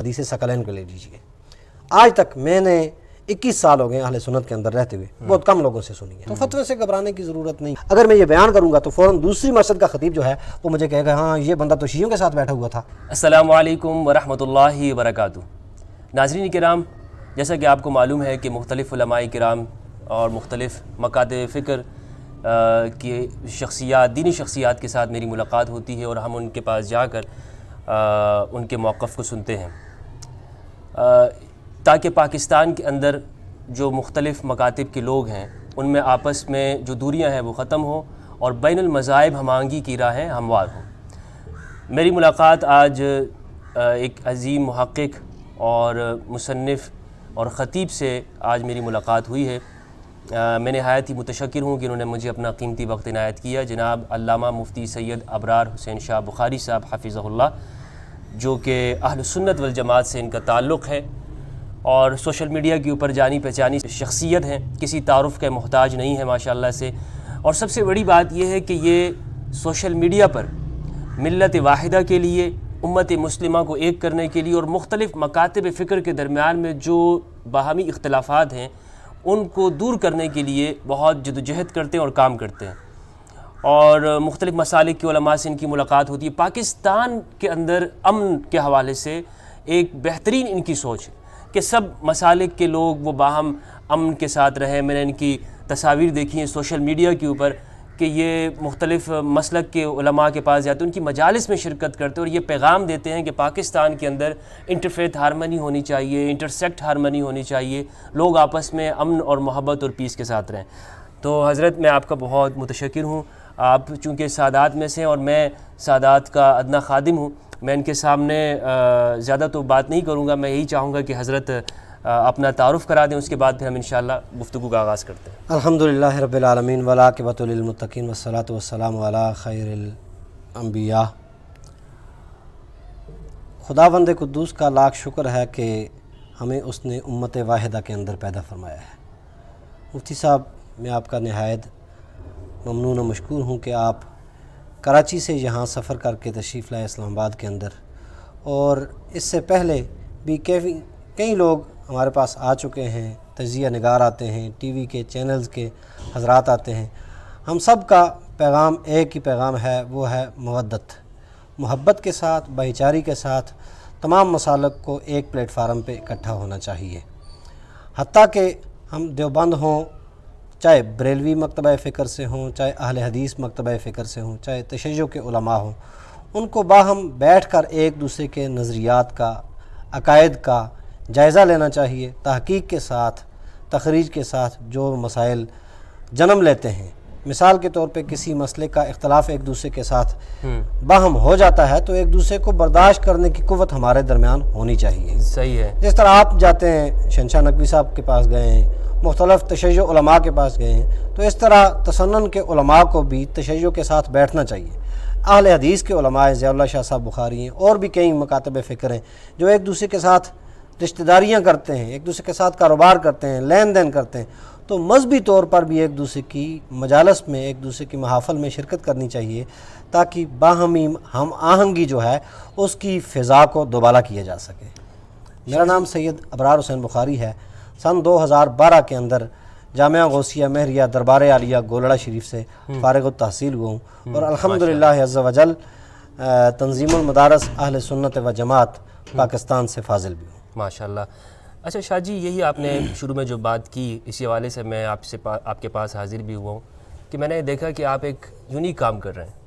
حدیث ثقلین کو لے لیجیے، آج تک میں نے 21 سال ہو گئے اہل سنت کے اندر رہتے ہوئے بہت کم لوگوں سے سنی ہے، تو فتوے سے گھبرانے کی ضرورت نہیں۔ اگر میں یہ بیان کروں گا تو فوراً دوسری مسجد کا خطیب جو ہے وہ مجھے کہے گا ہاں یہ بندہ تو شیعوں کے ساتھ بیٹھا ہوا تھا۔ السلام علیکم ورحمۃ اللہ وبرکاتہ۔ ناظرین کرام، جیسا کہ آپ کو معلوم ہے کہ مختلف علماء کرام اور مختلف مکاتب فکر کی شخصیات، دینی شخصیات کے ساتھ میری ملاقات ہوتی ہے اور ہم ان کے پاس جا کر ان کے موقف کو سنتے ہیں، تاکہ پاکستان کے اندر جو مختلف مکاتب کے لوگ ہیں ان میں آپس میں جو دوریاں ہیں وہ ختم ہوں اور بین المذاہب ہم آہنگی کی راہیں ہموار ہوں۔ میری ملاقات آج ایک عظیم محقق اور مصنف اور خطیب سے آج میری ملاقات ہوئی ہے۔ میں نہایت ہی متشکر ہوں کہ انہوں نے مجھے اپنا قیمتی وقت عنایت کیا۔ جناب علامہ مفتی سید ابرار حسین شاہ بخاری صاحب حفظہ اللہ، جو کہ اہل سنت والجماعت سے ان کا تعلق ہے اور سوشل میڈیا کے اوپر جانی پہچانی شخصیت ہیں، کسی تعارف کے محتاج نہیں ہے ماشاءاللہ سے۔ اور سب سے بڑی بات یہ ہے کہ یہ سوشل میڈیا پر ملت واحدہ کے لیے، امت مسلمہ کو ایک کرنے کے لیے اور مختلف مکاتب فکر کے درمیان میں جو باہمی اختلافات ہیں ان کو دور کرنے کے لیے بہت جدوجہد کرتے ہیں اور کام کرتے ہیں، اور مختلف مسالک کے علماء سے ان کی ملاقات ہوتی ہے۔ پاکستان کے اندر امن کے حوالے سے ایک بہترین ان کی سوچ ہے کہ سب مسالک کے لوگ وہ باہم امن کے ساتھ رہیں۔ میں نے ان کی تصاویر دیکھی ہیں سوشل میڈیا کے اوپر کہ یہ مختلف مسلک کے علماء کے پاس جاتے ہیں، ان کی مجالس میں شرکت کرتے ہیں اور یہ پیغام دیتے ہیں کہ پاکستان کے اندر انٹرفیتھ ہارمنی ہونی چاہیے، انٹرسیکٹ ہارمنی ہونی چاہیے، لوگ آپس میں امن اور محبت اور پیس کے ساتھ رہیں۔ تو حضرت میں آپ کا بہت متشکر ہوں، آپ چونکہ سادات میں سے اور میں سادات کا ادنا خادم ہوں، میں ان کے سامنے زیادہ تو بات نہیں کروں گا، میں یہی چاہوں گا کہ حضرت اپنا تعارف کرا دیں، اس کے بعد پھر ہم انشاءاللہ گفتگو کا آغاز کرتے ہیں۔ الحمدللہ رب العالمین والعاقبۃ للمتقین والصلاۃ والسلام علی خیر الانبیاء۔ خداوند قدوس کا لاکھ شکر ہے کہ ہمیں اس نے امت واحدہ کے اندر پیدا فرمایا ہے۔ مفتی صاحب، میں آپ کا نہایت ممنون و مشکور ہوں کہ آپ کراچی سے یہاں سفر کر کے تشریف لائے اسلام آباد کے اندر، اور اس سے پہلے بھی کئی لوگ ہمارے پاس آ چکے ہیں، تجزیہ نگار آتے ہیں، ٹی وی کے چینلز کے حضرات آتے ہیں۔ ہم سب کا پیغام ایک ہی پیغام ہے، وہ ہے مودت، محبت کے ساتھ، بھائی چارگی کے ساتھ تمام مسالک کو ایک پلیٹ فارم پہ اکٹھا ہونا چاہیے۔ حتیٰ کہ ہم دیوبند ہوں، چاہے بریلوی مکتبہ فکر سے ہوں، چاہے اہل حدیث مکتبہ فکر سے ہوں، چاہے تشیع کے علماء ہوں، ان کو باہم بیٹھ کر ایک دوسرے کے نظریات کا، عقائد کا جائزہ لینا چاہیے، تحقیق کے ساتھ، تخریج کے ساتھ جو مسائل جنم لیتے ہیں۔ مثال کے طور پہ کسی مسئلے کا اختلاف ایک دوسرے کے ساتھ باہم ہو جاتا ہے تو ایک دوسرے کو برداشت کرنے کی قوت ہمارے درمیان ہونی چاہیے۔ صحیح ہے۔ جس طرح آپ جاتے ہیں، شہنشاہ نقوی صاحب کے پاس گئے ہیں، مختلف تشیع علماء کے پاس گئے ہیں، تو اس طرح تسنن کے علماء کو بھی تشیع کے ساتھ بیٹھنا چاہیے۔ اہل حدیث کے علماء ضیاء اللہ شاہ صاحب بخاری ہیں، اور بھی کئی مکاتب فکر ہیں جو ایک دوسرے کے ساتھ رشتہ داریاں کرتے ہیں، ایک دوسرے کے ساتھ کاروبار کرتے ہیں، لین دین کرتے ہیں، تو مذہبی طور پر بھی ایک دوسرے کی مجالس میں، ایک دوسرے کی محافل میں شرکت کرنی چاہیے، تاکہ باہمی ہم آہنگی جو ہے اس کی فضا کو دوبالا کیا جا سکے۔ میرا نام سید ابرار حسین بخاری ہے۔ سن 2012 کے اندر جامعہ غوثیہ مہریہ دربار عالیہ گولڑا شریف سے فارغ التحصیل ہوا ہوں، اور الحمدللہ عز وجل تنظیم المدارس اہل سنت و جماعت پاکستان سے فاضل بھی ہوں۔ ماشاءاللہ۔ اچھا شاہ جی، یہی آپ نے شروع میں جو بات کی، اسی حوالے سے میں آپ کے پاس حاضر بھی ہوا ہوں کہ میں نے دیکھا کہ آپ ایک یونیک کام کر رہے ہیں،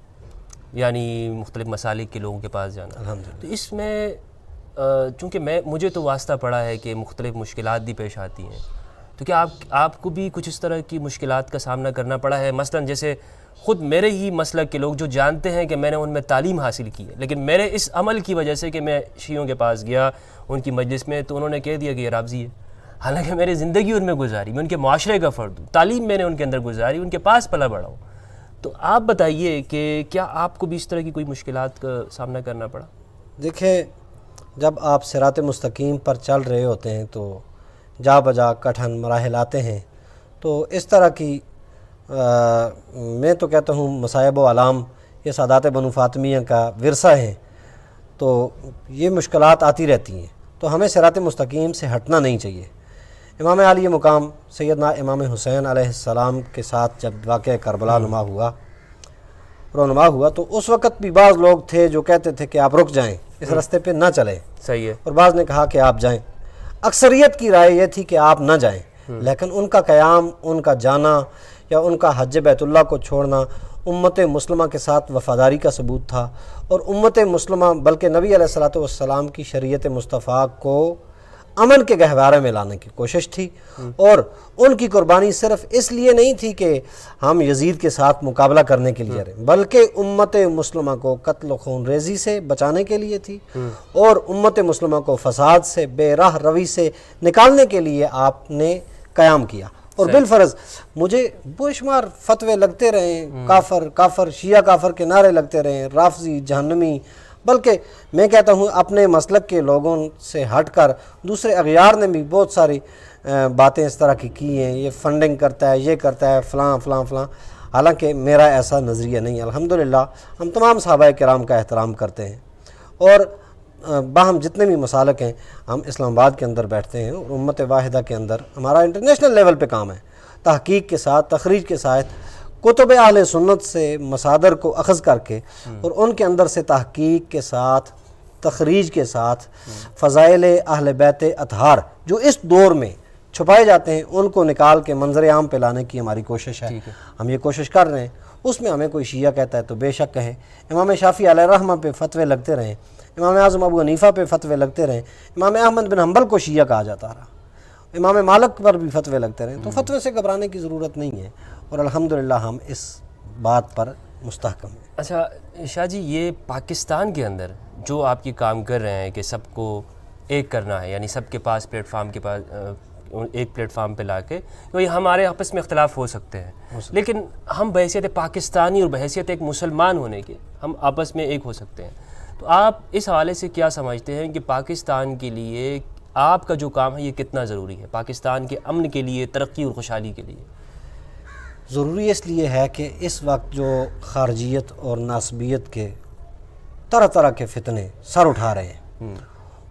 یعنی مختلف مسالک کے لوگوں کے پاس جانا۔ الحمدللہ۔ تو اس میں چونکہ مجھے تو واسطہ پڑا ہے کہ مختلف مشکلات بھی پیش آتی ہیں، تو کیا آپ کو بھی کچھ اس طرح کی مشکلات کا سامنا کرنا پڑا ہے؟ مثلاً جیسے خود میرے ہی مسلک کے لوگ جو جانتے ہیں کہ میں نے ان میں تعلیم حاصل کی ہے، لیکن میرے اس عمل کی وجہ سے کہ میں شیعوں کے پاس گیا ان کی مجلس میں، تو انہوں نے کہہ دیا کہ یہ رافضی ہے، حالانکہ میری زندگی ان میں گزاری، میں ان کے معاشرے کا فرد ہوں، تعلیم میں نے ان کے اندر گزاری، ان کے پاس پلا بڑھا ہوں۔ تو آپ بتائیے کہ کیا آپ کو بھی اس طرح کی کوئی مشکلات کا سامنا کرنا پڑا؟ دیکھیں، جب آپ صراط مستقیم پر چل رہے ہوتے ہیں تو جا بجا کٹھن مراحل آتے ہیں، تو اس طرح کی میں تو کہتا ہوں مصائب و علام یہ سادات بنو فاطمیہ کا ورثہ ہیں، تو یہ مشکلات آتی رہتی ہیں، تو ہمیں صراط مستقیم سے ہٹنا نہیں چاہیے۔ امام عالی مقام سیدنا امام حسین علیہ السلام کے ساتھ جب واقعہ کربلا رونما ہوا تو اس وقت بھی بعض لوگ تھے جو کہتے تھے کہ آپ رک جائیں، اس راستے پہ نہ چلیں، صحیح ہے، اور بعض نے کہا کہ آپ جائیں۔ اکثریت کی رائے یہ تھی کہ آپ نہ جائیں، لیکن ان کا قیام، ان کا جانا یا ان کا حج بیت اللہ کو چھوڑنا امت مسلمہ کے ساتھ وفاداری کا ثبوت تھا، اور امت مسلمہ بلکہ نبی علیہ الصلوۃ والسلام کی شریعت مصطفیٰ کو امن کے گہوارے میں لانے کی کوشش تھی، اور ان کی قربانی صرف اس لیے نہیں تھی کہ ہم یزید کے ساتھ مقابلہ کرنے کے لیے رہے، بلکہ امت مسلمہ کو قتل و خون ریزی سے بچانے کے لیے تھی، اور امت مسلمہ کو فساد سے، بے راہ روی سے نکالنے کے لیے آپ نے قیام کیا۔ اور بالفرض مجھے بے شمار فتوے لگتے رہے، کافر کافر، شیعہ کافر کے نعرے لگتے رہے، رافضی، جہنمی، بلکہ میں کہتا ہوں اپنے مسلک کے لوگوں سے ہٹ کر دوسرے اغیار نے بھی بہت ساری باتیں اس طرح کی ہیں، یہ فنڈنگ کرتا ہے، یہ کرتا ہے، فلاں فلاں فلاں، حالانکہ میرا ایسا نظریہ نہیں ہے۔ الحمدللہ ہم تمام صحابہ کرام کا احترام کرتے ہیں، اور باہم جتنے بھی مسالک ہیں ہم اسلام آباد کے اندر بیٹھتے ہیں، اور امت واحدہ کے اندر ہمارا انٹرنیشنل لیول پہ کام ہے، تحقیق کے ساتھ، تخریج کے ساتھ، کتب اہل سنت سے مصادر کو اخذ کر کے اور ان کے اندر سے تحقیق کے ساتھ، تخریج کے ساتھ فضائل اہل بیت اطہار جو اس دور میں چھپائے جاتے ہیں ان کو نکال کے منظر عام پہ لانے کی ہماری کوشش ہے۔ ہم یہ کوشش کر رہے ہیں، اس میں ہمیں کوئی شیعہ کہتا ہے تو بے شک کہے، امام شافعی علیہ الرحمہ پہ فتوے لگتے رہیں، امام اعظم ابو حنیفہ پہ فتوے لگتے رہیں، امام احمد بن حنبل کو شیعہ کہا جاتا رہا، امام مالک پر بھی فتوے لگتے رہیں، تو فتوے سے گھبرانے کی ضرورت نہیں ہے، اور الحمدللہ ہم اس بات پر مستحکم ہیں۔ اچھا شاہ جی، یہ پاکستان کے اندر جو آپ یہ کام کر رہے ہیں کہ سب کو ایک کرنا ہے، یعنی سب کے پاس پلیٹ فارم کے پاس ایک پلیٹ فارم پہ لا کے، کیونکہ ہمارے آپس میں اختلاف ہو سکتے ہیں، لیکن ہم بحیثیت پاکستانی اور بحیثیت ایک مسلمان ہونے کے ہم آپس میں ایک ہو سکتے ہیں، تو آپ اس حوالے سے کیا سمجھتے ہیں کہ پاکستان کے لیے آپ کا جو کام ہے یہ کتنا ضروری ہے، پاکستان کے امن کے لیے، ترقی اور خوشحالی کے لیے؟ ضروری اس لیے ہے کہ اس وقت جو خارجیت اور ناسبیت کے طرح طرح کے فتنے سر اٹھا رہے ہیں،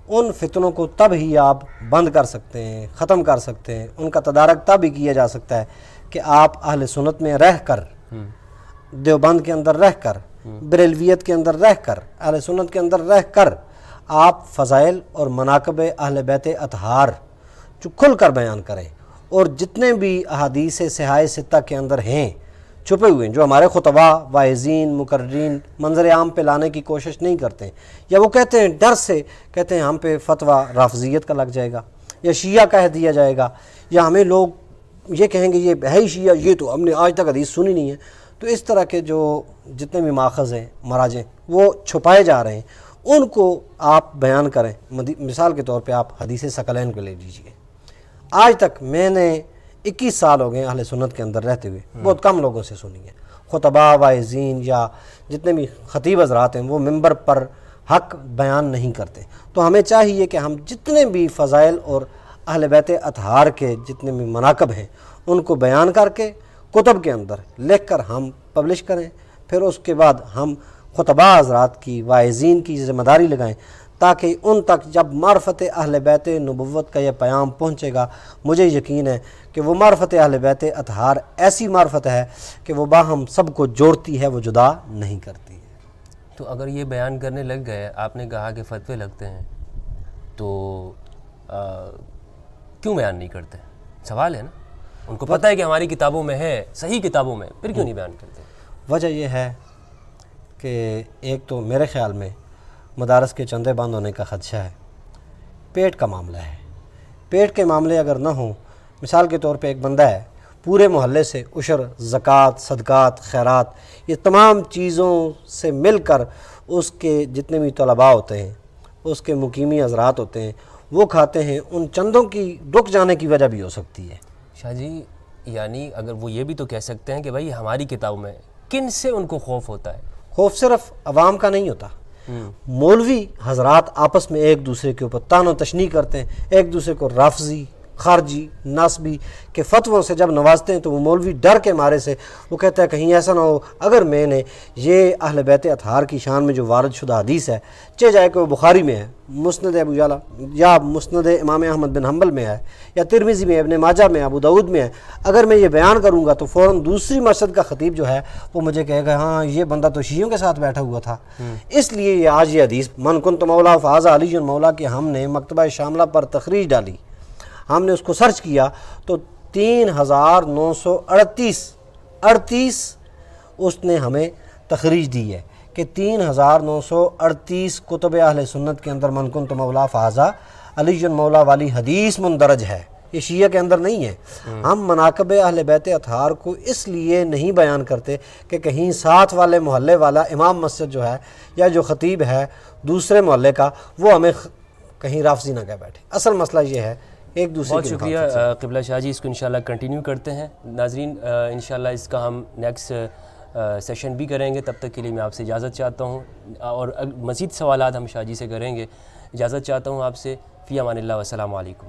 ان فتنوں کو تب ہی آپ بند کر سکتے ہیں، ختم کر سکتے ہیں، ان کا تدارک تب ہی کیا جا سکتا ہے کہ آپ اہل سنت میں رہ کر، دیوبند کے اندر رہ کر، بریلویت کے اندر رہ کر، اہل سنت کے اندر رہ کر آپ فضائل اور مناقب اہل بیت اطہار جو کھل کر بیان کریں، اور جتنے بھی احادیث صحاح ستہ کے اندر ہیں چھپے ہوئے ہیں، جو ہمارے خطباء، واعظین، مقررین منظر عام پہ لانے کی کوشش نہیں کرتے ہیں، یا وہ کہتے ہیں ڈر سے، کہتے ہیں ہم پہ فتویٰ رافضیت کا لگ جائے گا، یا شیعہ کہہ دیا جائے گا، یا ہمیں لوگ یہ کہیں گے یہ ہے ہی شیعہ، یہ تو ہم نے آج تک حدیث سنی نہیں ہے۔ تو اس طرح کے جو جتنے بھی ماخذ ہیں، مراجع، وہ چھپائے جا رہے ہیں، ان کو آپ بیان کریں۔ مثال کے طور پہ آپ حدیث ثقلین کو لے لیجئے، آج تک میں نے 21 سال ہو گئے اہل سنت کے اندر رہتے ہوئے، بہت کم لوگوں سے سنی ہے۔ خطباء، واعظین یا جتنے بھی خطیب حضرات ہیں وہ ممبر پر حق بیان نہیں کرتے، تو ہمیں چاہیے کہ ہم جتنے بھی فضائل اور اہل بیت اطہار کے جتنے بھی مناقب ہیں ان کو بیان کر کے کتب کے اندر لکھ کر ہم پبلش کریں، پھر اس کے بعد ہم خطباء حضرات کی، واعظین کی ذمہ داری لگائیں، تاکہ ان تک جب معرفت اہل بیت نبوت کا یہ پیام پہنچے گا، مجھے یقین ہے کہ وہ معرفت اہل بیت اطہار ایسی معرفت ہے کہ وہ باہم سب کو جوڑتی ہے، وہ جدا نہیں کرتی ہے۔ تو اگر یہ بیان کرنے لگ گئے، آپ نے کہا کہ فتوے لگتے ہیں، تو کیوں بیان نہیں کرتے؟ سوال ہے نا، ان کو پتہ ہے کہ ہماری کتابوں میں ہے، صحیح کتابوں میں، پھر کیوں نہیں بیان کرتے؟ وجہ یہ ہے کہ ایک تو میرے خیال میں مدارس کے چندے بند ہونے کا خدشہ ہے، پیٹ کا معاملہ ہے۔ پیٹ کے معاملے اگر نہ ہوں، مثال کے طور پہ ایک بندہ ہے، پورے محلے سے عشر، زکوٰۃ، صدقات، خیرات، یہ تمام چیزوں سے مل کر اس کے جتنے بھی طلباء ہوتے ہیں، اس کے مقیمی حضرات ہوتے ہیں، وہ کھاتے ہیں، ان چندوں کی رک جانے کی وجہ بھی ہو سکتی ہے۔ شاہ جی، یعنی اگر وہ یہ بھی تو کہہ سکتے ہیں کہ بھائی ہماری کتابوں میں کن سے ان کو خوف ہوتا ہے؟ خوف صرف عوام کا نہیں ہوتا، مولوی حضرات آپس میں ایک دوسرے کے اوپر طعن و تشنیع کرتے ہیں، ایک دوسرے کو رافضی خارجی ناسبی کے فتووں سے جب نوازتے ہیں تو وہ مولوی ڈر کے مارے سے وہ کہتا ہے کہیں ایسا نہ ہو اگر میں نے یہ اہل بیت اطہار کی شان میں جو وارد شدہ حدیث ہے چاہے جائے کہ وہ بخاری میں ہے، مسند ابو یعلا یا مسند امام احمد بن حنبل میں ہے، یا ترمذی میں، ابن ماجہ میں، ابو داؤد میں ہے، اگر میں یہ بیان کروں گا تو فوراً دوسری مسجد کا خطیب جو ہے وہ مجھے کہے گا ہاں یہ بندہ تو شیعوں کے ساتھ بیٹھا ہوا تھا۔ اس لیے یہ آج یہ حدیث من کنت مولا فہذا علی مولا کہ ہم نے مکتبہ شاملہ پر تخریج ڈالی، ہم نے اس کو سرچ کیا تو 3938 اس نے ہمیں تخریج دی ہے کہ 3938 کتب اہل سنت کے اندر من کنت مولا فہذا علی مولا والی حدیث مندرج ہے، یہ شیعہ کے اندر نہیں ہے۔ ہم مناقب اہل بیت اطہار کو اس لیے نہیں بیان کرتے کہ کہیں ساتھ والے محلے والا امام مسجد جو ہے یا جو خطیب ہے دوسرے محلے کا وہ ہمیں کہیں رافضی نہ کہہ بیٹھے۔ اصل مسئلہ یہ ہے ایک دوسرے بہت کی شکریہ مخالفت سے۔ قبلہ شاہ جی، اس کو انشاءاللہ کنٹینیو کرتے ہیں۔ ناظرین انشاءاللہ اس کا ہم نیکسٹ سیشن بھی کریں گے، تب تک کے لیے میں آپ سے اجازت چاہتا ہوں، اور مزید سوالات ہم شاہ جی سے کریں گے۔ اجازت چاہتا ہوں آپ سے، فی امان اللہ، والسلام علیکم۔